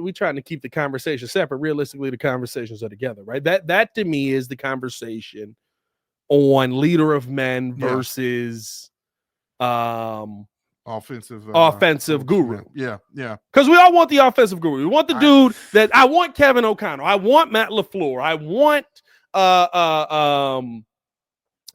we trying to keep the conversation separate. Realistically, the conversations are together, right? That to me is the conversation on leader of men versus offensive guru. Yeah. Because we all want the offensive guru. We want the dude that I want Kevin O'Connell. I want Matt LaFleur. I want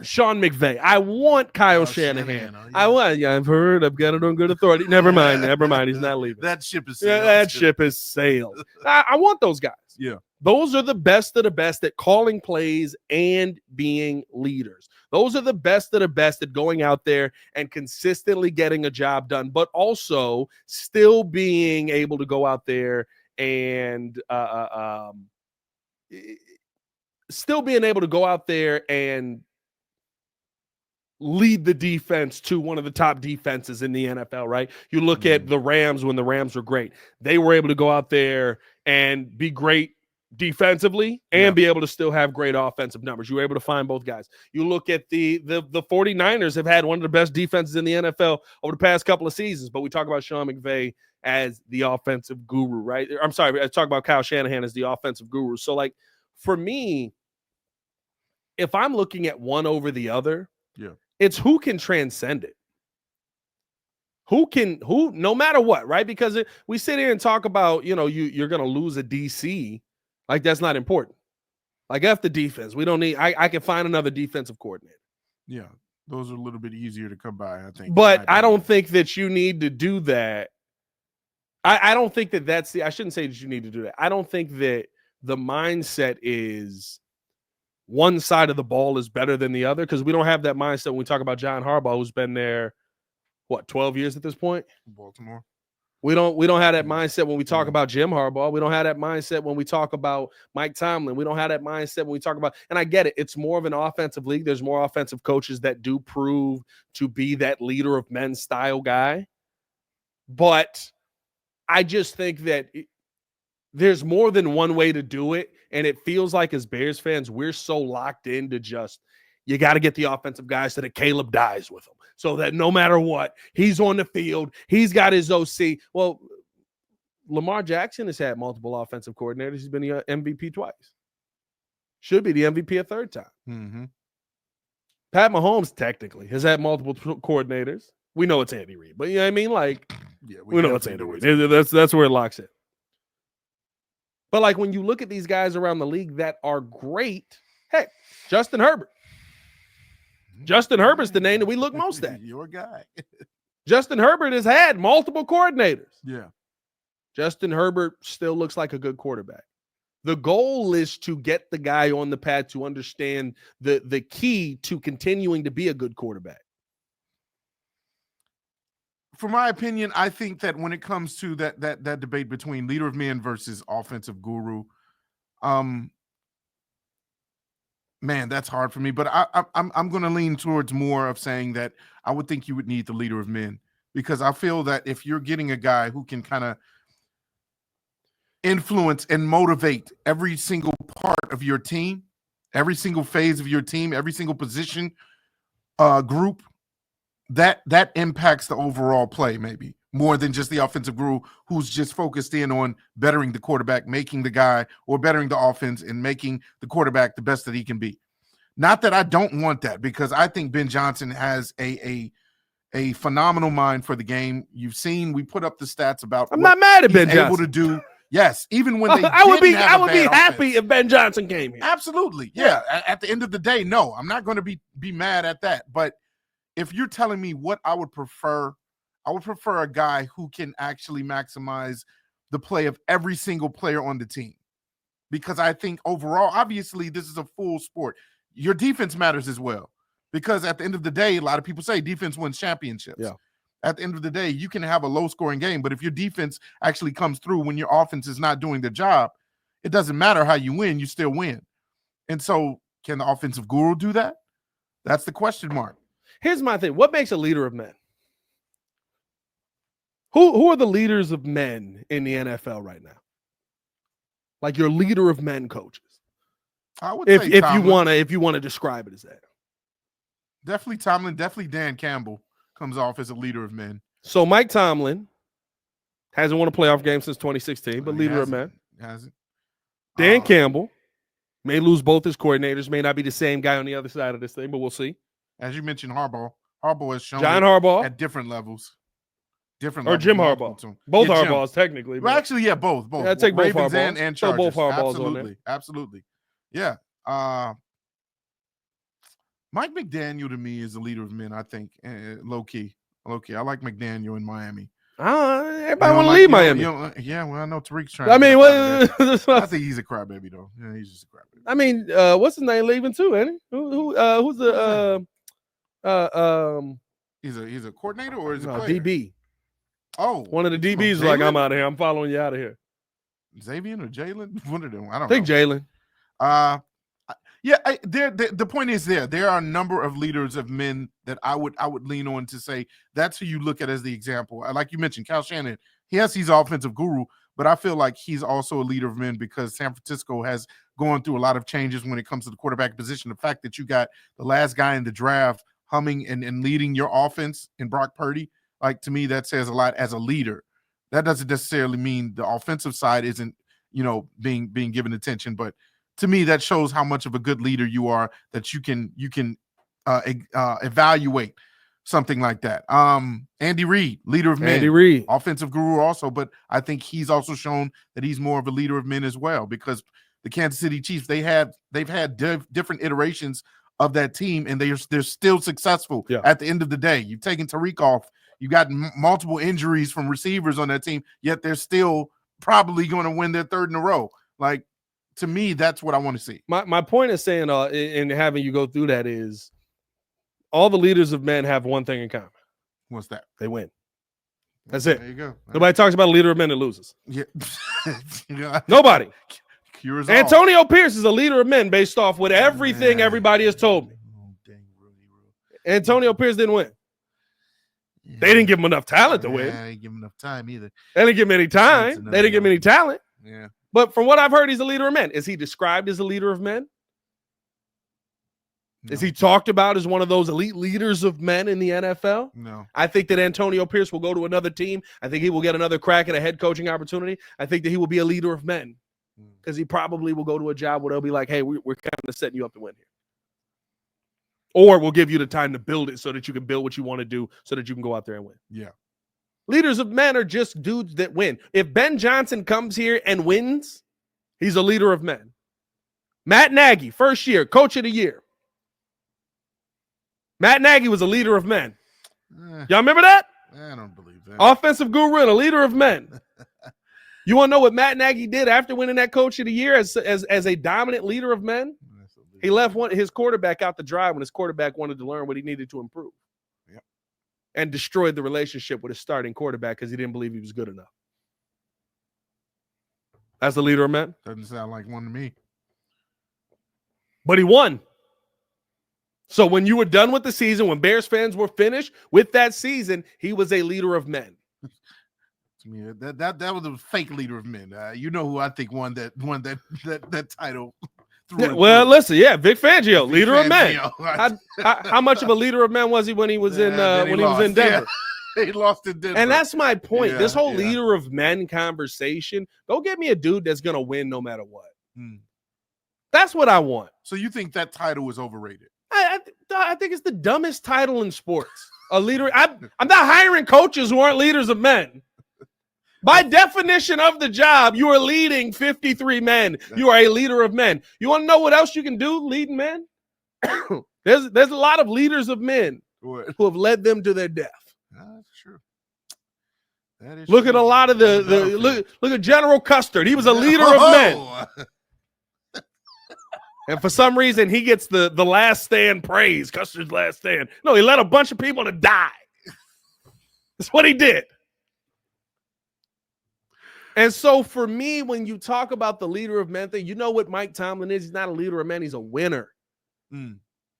Sean McVay. I want Kyle Shanahan. I've heard. I've got it on good authority. Never mind. He's not leaving. That ship is sailed. That ship has sailed. I want those guys. Yeah. Those are the best of the best at calling plays and being leaders. Those are the best of the best at going out there and consistently getting a job done, but also still being able to go out there and still being able to go out there and lead the defense to one of the top defenses in the NFL, right? You look at the Rams when the Rams were great. They were able to go out there and be great defensively and be able to still have great offensive numbers. You were able to find both guys. You look at the 49ers have had one of the best defenses in the NFL over the past couple of seasons, but we talk about Sean McVay as the offensive guru, right? I'm sorry, I talk about Kyle Shanahan as the offensive guru. So, like, for me, if I'm looking at one over the other, it's who can transcend it. Who, no matter what, right? Because we sit here and talk about, you're going to lose a DC. Like, that's not important. Like, F the defense. We don't need, I can find another defensive coordinator. Yeah. Those are a little bit easier to come by, I think. But I don't think that you need to do that. I don't think that I shouldn't say that you need to do that. I don't think that the mindset is one side of the ball is better than the other, because we don't have that mindset when we talk about John Harbaugh, who's been there, 12 years at this point? Baltimore. We don't have that mindset when we talk about Jim Harbaugh. We don't have that mindset when we talk about Mike Tomlin. We don't have that mindset when we talk about, and I get it, it's more of an offensive league. There's more offensive coaches that do prove to be that leader of men style guy. But I just think that there's more than one way to do it. And it feels like, as Bears fans, we're so locked into just, you got to get the offensive guys so that Caleb dies with them, so that no matter what, he's on the field, he's got his OC. Well, Lamar Jackson has had multiple offensive coordinators. He's been the MVP twice. Should be the MVP a third time. Mm-hmm. Pat Mahomes technically has had multiple coordinators. We know it's Andy Reid, but you know what I mean? Like, we know it's Andy Reid. That's where it locks it. But, like, when you look at these guys around the league that are great, heck, Justin Herbert. Justin Herbert's the name that we look most at. Your guy. Justin Herbert has had multiple coordinators. Yeah. Justin Herbert still looks like a good quarterback. The goal is to get the guy on the path to understand the key to continuing to be a good quarterback. For my opinion, I think that when it comes to that debate between leader of men versus offensive guru, man, that's hard for me. But I'm going to lean towards more of saying that I would think you would need the leader of men, because I feel that if you're getting a guy who can kind of influence and motivate every single part of your team, every single phase of your team, every single position group, that impacts the overall play, maybe more than just the offensive guru who's just focused in on bettering the quarterback, making the guy, or bettering the offense and making the quarterback the best that he can be. Not that I don't want that, because I think Ben Johnson has a phenomenal mind for the game. You've seen, we put up the stats about I'm not mad at Ben Johnson. Able to do. Yes, even when they I would be happy offense. if Ben Johnson came here. Absolutely. Yeah. At the end of the day, no, I'm not going to be mad at that. But if you're telling me what I would prefer a guy who can actually maximize the play of every single player on the team. Because I think overall, obviously, this is a full sport. Your defense matters as well. Because at the end of the day, a lot of people say defense wins championships. Yeah. At the end of the day, you can have a low-scoring game, but if your defense actually comes through when your offense is not doing their job, it doesn't matter how you win, you still win. And so, can the offensive guru do that? That's the question mark. Here's my thing. What makes a leader of men? Who are the leaders of men in the NFL right now? Like your leader of men coaches. I would say if you want to describe it as that. Definitely Tomlin, definitely Dan Campbell comes off as a leader of men. So Mike Tomlin Hasn't won a playoff game since 2016, but leader of men. Hasn't. Dan Campbell may lose both his coordinators, may not be the same guy on the other side of this thing, but we'll see. As you mentioned, Harbaugh. Harbaugh has shown John Harbaugh at different levels. Or Jim Harbaugh. Both Harbaughs, technically. Well, actually, yeah, both. Yeah, I take both Ravens Harbaughs. and Throw Chargers. both Harbaughs on there. Absolutely. Yeah. Mike McDaniel to me is a leader of men, I think, low key. I like McDaniel in Miami. Everybody want to leave Miami. Yeah, well, I know Tariq's trying. I mean, I think he's a crybaby though. Yeah, he's just a crybaby. I mean, what's his name leaving too? Ain't he? Who's the He's a coordinator or is it DB? Oh, one of the DBs is like, I'm out of here. I'm following you out of here. Xavier or Jalen? One of them. I don't think know. Jalen. Yeah, the point is there are a number of leaders of men that I would lean on to say that's who you look at as the example. Like you mentioned, Kyle Shanahan, yes, he's an offensive guru, but I feel like he's also a leader of men because San Francisco has gone through a lot of changes when it comes to the quarterback position. The fact that you got the last guy in the draft humming and leading your offense in Brock Purdy, like to me, that says a lot as a leader. That doesn't necessarily mean the offensive side isn't, being given attention, but to me, that shows how much of a good leader you are, that you can evaluate something like that. Andy Reid, leader of men. Andy Reid, offensive guru also, but I think he's also shown that he's more of a leader of men as well because the Kansas City Chiefs, they've had different iterations of that team, and they're still successful at the end of the day. You've taken Tariq off. You got multiple injuries from receivers on that team, yet they're still probably going to win their third in a row. Like, to me, that's what I want to see. My point is saying, in having you go through that is, all the leaders of men have one thing in common. What's that? They win. That's it. There you go. Nobody talks about a leader of men that loses. Yeah. Nobody. Antonio Pierce is a leader of men based off with everything everybody has told me. Antonio Pierce didn't win. Yeah. They didn't give him enough talent to win. They didn't give him enough time either. They didn't give him any time. They didn't give him any talent. Yeah. But from what I've heard, he's a leader of men. Is he described as a leader of men? No. Is he talked about as one of those elite leaders of men in the NFL? No. I think that Antonio Pierce will go to another team. I think he will get another crack at a head coaching opportunity. I think that he will be a leader of men because he probably will go to a job where they'll be like, hey, we're kind of setting you up to win here. Or we'll give you the time to build it so that you can build what you want to do so that you can go out there and win. Yeah. Leaders of men are just dudes that win. If Ben Johnson comes here and wins, he's a leader of men. Matt Nagy, first year, coach of the year. Matt Nagy was a leader of men. Y'all remember that? I don't believe that. Offensive guru and a leader of men. You want to know what Matt Nagy did after winning that coach of the year as a dominant leader of men? He left his quarterback out to dry when his quarterback wanted to learn what he needed to improve. Yep. And destroyed the relationship with his starting quarterback because he didn't believe he was good enough. That's the leader of men? Doesn't sound like one to me. But he won. So when you were done with the season, when Bears fans were finished with that season, he was a leader of men. To me, that was a fake leader of men. You know who I think won that title. Well, listen, Vic Fangio, leader of men. How much of a leader of men was he when he was in Denver? Yeah. He lost in Denver. And that's my point. This whole leader of men conversation, go get me a dude that's going to win no matter what. That's what I want. So you think that title is overrated? I think it's the dumbest title in sports. A leader. I'm not hiring coaches who aren't leaders of men. By definition of the job, you are leading 53 men. You are a leader of men. You want to know what else you can do leading men? There's a lot of leaders of men who have led them to their death. That's true. That is look true. At a lot of the look at General Custer. He was a leader of men. And for some reason, he gets the last stand praise, Custer's last stand. No, he led a bunch of people to die. That's what he did. And so for me, when you talk about the leader of men thing, you know what Mike Tomlin is? He's not a leader of men. He's a winner.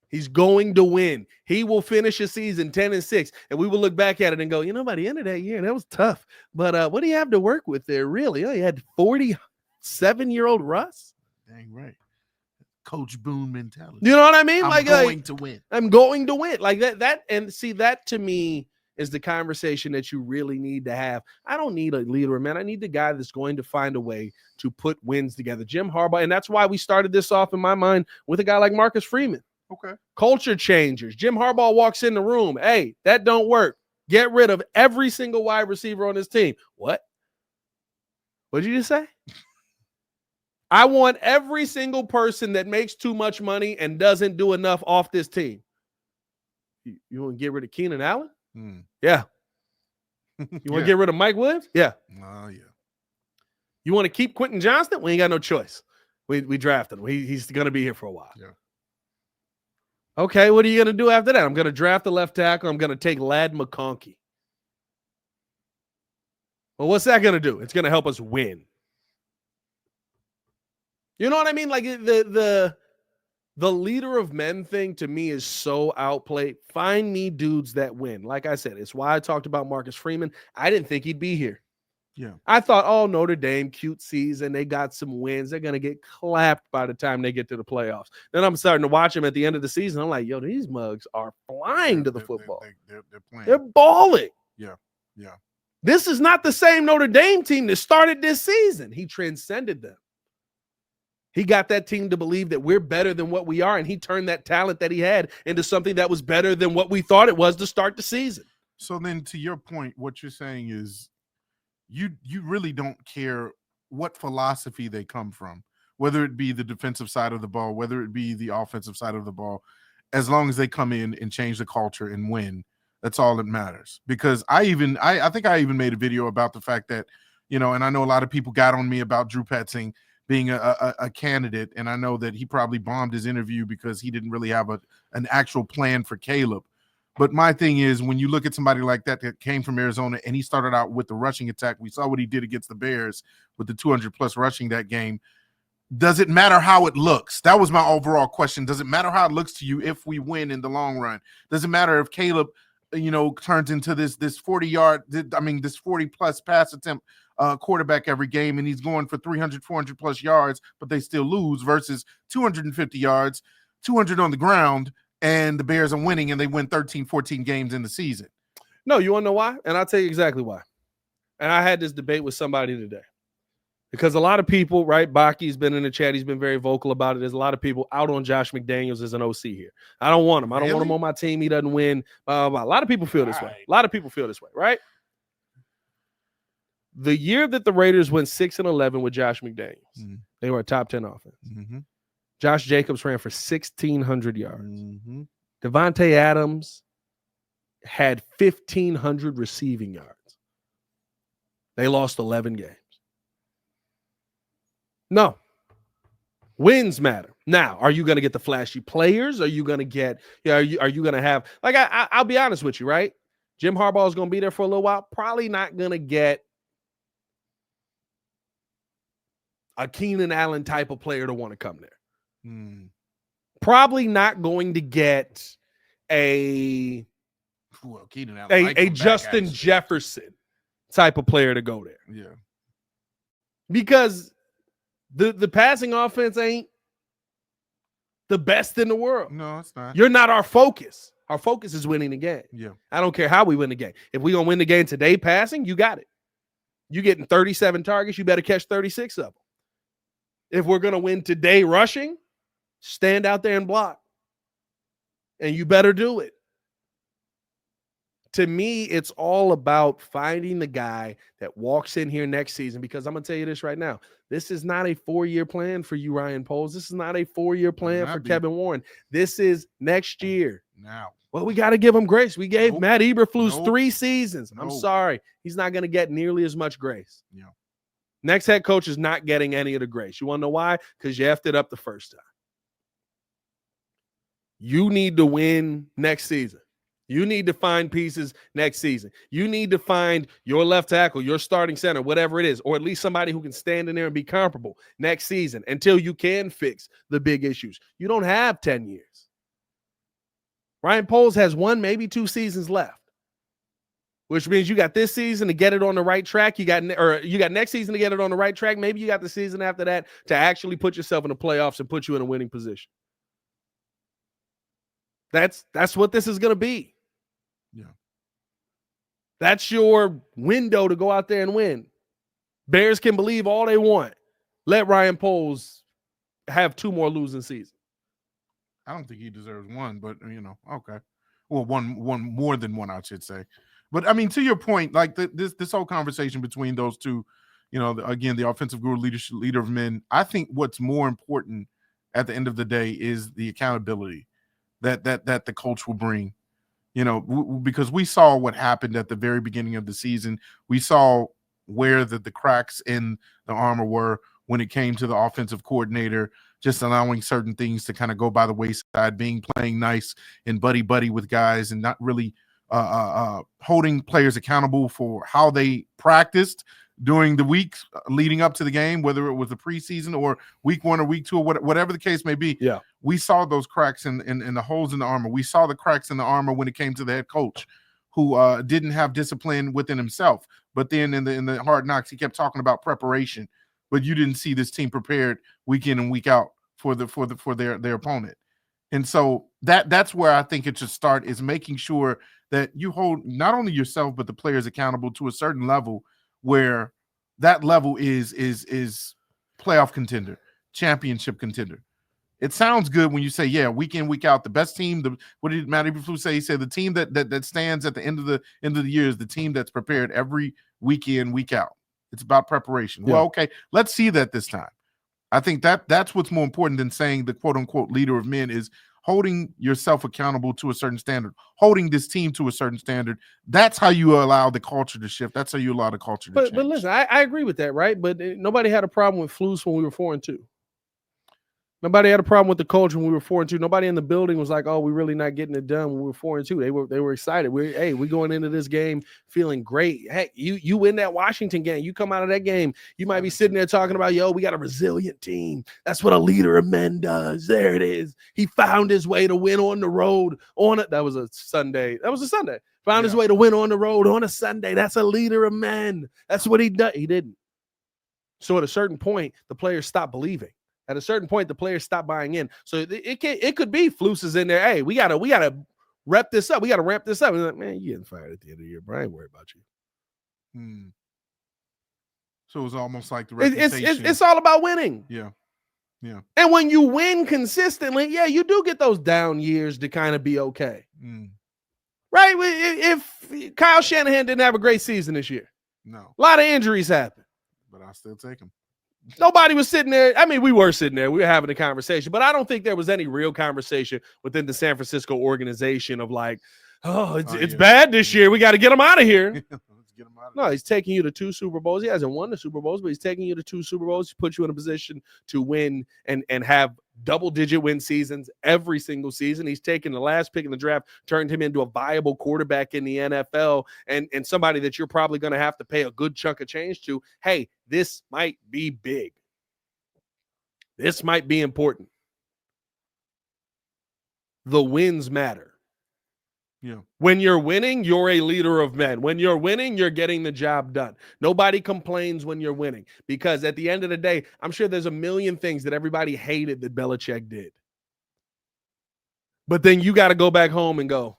He's going to win. He will finish a season 10-6, and we will look back at it and go, by the end of that year, that was tough. But what do you have to work with there, really? Oh, you had 47-year-old Russ? Dang right. Coach Boone mentality. You know what I mean? I'm going to win. I'm going to win. Like that, and see, that to me is the conversation that you really need to have. I don't need a leader, man. I need the guy that's going to find a way to put wins together. Jim Harbaugh, and that's why we started this off in my mind with a guy like Marcus Freeman. Okay. Culture changers. Jim Harbaugh walks in the room. Hey, that don't work. Get rid of every single wide receiver on this team. What? What did you just say? I want every single person that makes too much money and doesn't do enough off this team. You want to get rid of Keenan Allen? Yeah. You want to get rid of Mike Williams? Yeah. Oh, yeah. You want to keep Quentin Johnston? We ain't got no choice. We drafted him. He's going to be here for a while. Yeah. Okay, what are you going to do after that? I'm going to draft the left tackle. I'm going to take Ladd McConkey. Well, what's that going to do? It's going to help us win. You know what I mean? Like the leader of men thing to me is so outplayed. Find me dudes that win. Like I said, it's why I talked about Marcus Freeman. I didn't think he'd be here. Yeah. I thought, oh, Notre Dame, cute season. They got some wins. They're going to get clapped by the time they get to the playoffs. Then I'm starting to watch them at the end of the season. I'm like, yo, these mugs are flying to the football. They're playing. They're balling. Yeah. Yeah. This is not the same Notre Dame team that started this season. He transcended them. He got that team to believe that we're better than what we are, and he turned that talent that he had into something that was better than what we thought it was to start the season. So then to your point, what you're saying is you really don't care what philosophy they come from, whether it be the defensive side of the ball, whether it be the offensive side of the ball, as long as they come in and change the culture and win. That's all that matters. Because I think I even made a video about the fact that, and I know a lot of people got on me about Drew Petzing being a candidate, and I know that he probably bombed his interview because he didn't really have an actual plan for Caleb. But my thing is, when you look at somebody like that came from Arizona and he started out with the rushing attack, we saw what he did against the Bears with the 200-plus rushing that game. Does it matter how it looks? That was my overall question. Does it matter how it looks to you if we win in the long run? Does it matter if Caleb, turns into this 40-yard, this 40-plus pass attempt quarterback every game, and he's going for 300, 400-plus yards, but they still lose versus 250 yards, 200 on the ground, and the Bears are winning, and they win 13, 14 games in the season? No, you want to know why? And I'll tell you exactly why. And I had this debate with somebody today. Because a lot of people, right, Baki's been in the chat. He's been very vocal about it. There's a lot of people out on Josh McDaniels as an OC here. I don't want him. I don't want him on my team. He doesn't win. A lot of people feel this way. A lot of people feel this way, right? The year that the Raiders went 6-11 with Josh McDaniels, they were a top 10 offense. Josh Jacobs ran for 1,600 yards. Devontae Adams had 1,500 receiving yards. They lost 11 games. No. Wins matter. Now, are you going to get the flashy players? Are you going to get, are you going to have, like, I'll be honest with you, right? Jim Harbaugh is going to be there for a little while. Probably not going to get a Keenan Allen type of player to want to come there. Probably not going to get a Justin Jefferson type of player to go there. Yeah. Because the passing offense ain't the best in the world. No, it's not. You're not our focus. Our focus is winning the game. Yeah. I don't care how we win the game. If we're going to win the game today passing, you got it. You getting 37 targets, you better catch 36 of them. If we're going to win today rushing, stand out there and block. And you better do it. To me, it's all about finding the guy that walks in here next season, because I'm going to tell you this right now. This is not a 4-year plan for you, Ryan Poles. This is not a 4-year plan for Kevin Warren. This is next year. Now. Well, we got to give him grace. We gave Matt Eberflus 3 seasons. I'm sorry. He's not going to get nearly as much grace. Yeah. Next head coach is not getting any of the grace. You want to know why? Because you effed it up the first time. You need to win next season. You need to find pieces next season. You need to find your left tackle, your starting center, whatever it is, or at least somebody who can stand in there and be comparable next season until you can fix the big issues. You don't have 10 years. Ryan Poles has 1, maybe 2 seasons left, which means you got this season to get it on the right track. You got next season to get it on the right track. Maybe you got the season after that to actually put yourself in the playoffs and put you in a winning position. That's what this is going to be. Yeah. That's your window to go out there and win. Bears can believe all they want. Let Ryan Poles have 2 more losing seasons. I don't think he deserves one, but okay. Well, one more than one, I should say. But I mean, to your point, like this whole conversation between those two, again, the offensive guru, leader of men. I think what's more important at the end of the day is the accountability that the coach will bring. Because we saw what happened at the very beginning of the season. We saw where the cracks in the armor were when it came to the offensive coordinator, just allowing certain things to kind of go by the wayside, playing nice and buddy with guys, and not really holding players accountable for how they practiced during the weeks leading up to the game, whether it was the preseason or week 1 or week 2 or whatever the case may be. Yeah. We saw those cracks in the holes in the armor. We saw the cracks in the armor when it came to the head coach, who didn't have discipline within himself. But then in the Hard Knocks, he kept talking about preparation. But you didn't see this team prepared week in and week out for their opponent. And so that's where I think it should start, is making sure that you hold not only yourself but the players accountable to a certain level, where that level is playoff contender, championship contender. It sounds good when you say, yeah, week in, week out, the best team. What did Matty Eberflus say? He said the team that stands at the end of the year is the team that's prepared every week in, week out. It's about preparation. Yeah. Well, okay, let's see that this time. I think that's what's more important than saying the quote unquote leader of men is holding yourself accountable to a certain standard, holding this team to a certain standard. That's how you allow the culture to shift. That's how you allow the culture to change. But listen, I agree with that, right? But nobody had a problem with Flus when we were 4-2. Nobody had a problem with the culture when we were 4-2. Nobody in the building was like, "Oh, we're really not getting it done when we were 4-2." They were excited. We're going into this game feeling great. Heck, you win that Washington game. You come out of that game, you might be sitting there talking about, "Yo, we got a resilient team. That's what a leader of men does." There it is. He found his way to win on the road. That was a Sunday. Found his way to win on the road on a Sunday. That's a leader of men. That's what he did. He didn't. So at a certain point, the players stopped believing. At a certain point, the players stop buying in. So it could be Flus is in there. Hey, we gotta rep this up. We gotta ramp this up. And like, man, you getting fired at the end of the year, bro. I ain't worried about you. So it's almost like the reputation. It's all about winning. Yeah. And when you win consistently, yeah, you do get those down years to kind of be okay. Right? If Kyle Shanahan didn't have a great season this year, no, a lot of injuries happened, but I still take him. Nobody was sitting there. I mean, we were sitting there. We were having a conversation, but I don't think there was any real conversation within the San Francisco organization of like, it's bad this year. We got to get him out of here. Let's get him out of No, he's taking you to 2 Super Bowls. He hasn't won the Super Bowls, but he's taking you to 2 Super Bowls. He puts you in a position to win and have double-digit win seasons every single season. He's taken the last pick in the draft, turned him into a viable quarterback in the NFL, and somebody that you're probably going to have to pay a good chunk of change to. Hey, this might be big. This might be important. The wins matter. Yeah. When you're winning, you're a leader of men. When you're winning, you're getting the job done. Nobody complains when you're winning, because at the end of the day, I'm sure there's a million things that everybody hated that Belichick did. But then you got to go back home and go,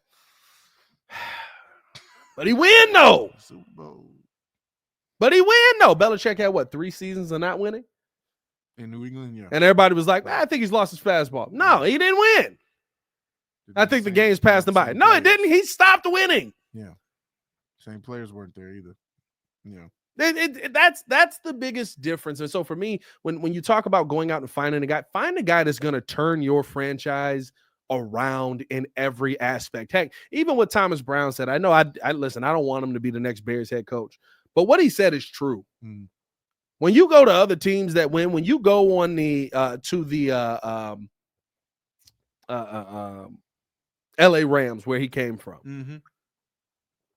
but he win though. Super Bowl. But he win though. Belichick had what, 3 seasons of not winning? In New England, yeah. And everybody was like, I think he's lost his fastball. No, he didn't win. I think the game's passed him by. No, it didn't. He stopped winning. Yeah. Same players weren't there either. Yeah. That's the biggest difference. And so for me, when you talk about going out and finding a guy, find a guy that's going to turn your franchise around in every aspect. Heck, even what Thomas Brown said, I know I listen, I don't want him to be the next Bears head coach, but what he said is true. When you go to other teams that win, when you go on LA Rams, where he came from.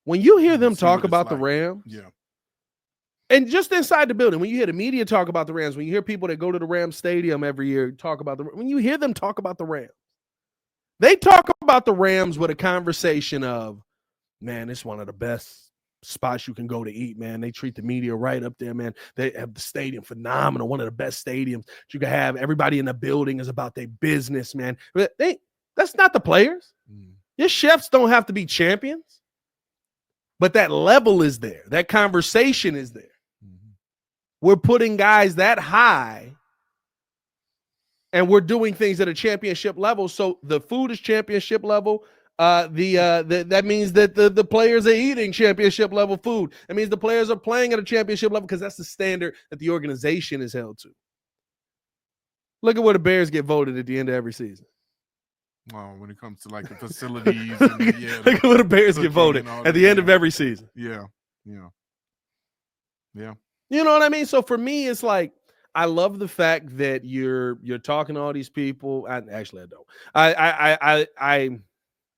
When you hear them talk about the Rams, and just inside the building, when you hear the media talk about the Rams, when you hear people that go to the Rams stadium every year talk about when you hear them talk about the Rams, they talk about the Rams with a conversation of, man, it's one of the best spots you can go to eat, man. They treat the media right up there, man. They have the stadium phenomenal, one of the best stadiums you can have. Everybody in the building is about their business, man. That's not the players. Your chefs don't have to be champions. But that level is there. That conversation is there. Mm-hmm. We're putting guys that high, and we're doing things at a championship level. So the food is championship level. That means that the players are eating championship level food. That means the players are playing at a championship level because that's the standard that the organization is held to. Look at where the Bears get voted at the end of every season. Well, when it comes to like the facilities, and look at where the Bears get voted at the end of every season. Yeah. You know what I mean? So for me, it's like I love the fact that you're talking to all these people. I don't.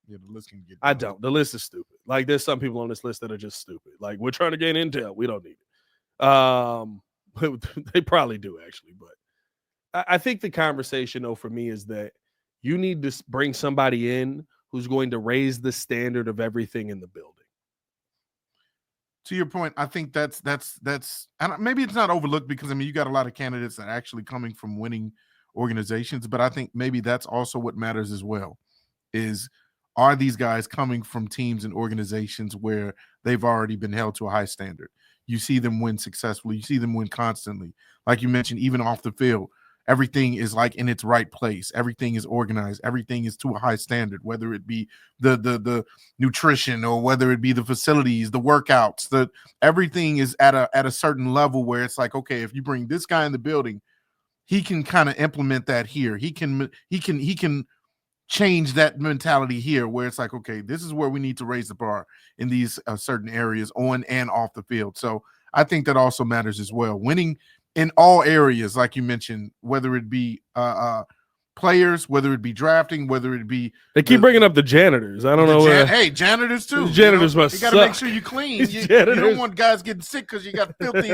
Yeah, the list can get. I don't. The list is stupid. Like there's some people on this list that are just stupid. Like we're trying to gain intel. We don't need it. They probably do actually, but I think the conversation though for me is that you need to bring somebody in who's going to raise the standard of everything in the building. To your point, I think that's and maybe it's not overlooked because I mean you got a lot of candidates that are actually coming from winning organizations, but I think maybe that's also what matters as well. Are these guys coming from teams and organizations where they've already been held to a high standard? You see them win successfully. You see them win constantly. Like you mentioned, even off the field, everything is like in its right place. Everything is organized. Everything is to a high standard, whether it be the nutrition or whether it be the facilities, the workouts, everything is at a certain level where it's like, okay, if you bring this guy in the building, he can kind of implement that here. He can change that mentality here where it's like, okay, this is where we need to raise the bar in these certain areas on and off the field. So I think that also matters as well. Winning in all areas, like you mentioned, whether it be players, whether it be drafting, whether it be they keep bringing up the janitors. I don't know. Hey, janitors too. Janitors must. You got to make sure you clean. You don't want guys getting sick because you got filthy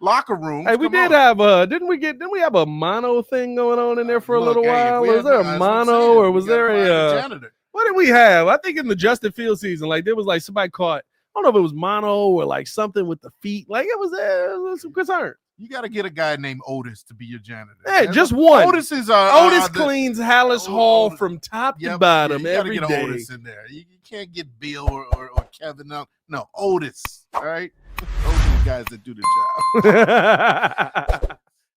locker rooms. Hey, we did have didn't we have a mono thing going on in there for a little while? Was there a mono or was there a janitor? What did we have? I think in the Justin Fields season, like there was like somebody caught. I don't know if it was mono or like something with the feet. Like it was some concern. You got to get a guy named Otis to be your janitor. Hey, just one. Otis is Otis cleans Hallis Hall from top to bottom every day. You got to get Otis in there. You can't get Bill or Kevin. No, Otis. All right, those are the guys that do the job.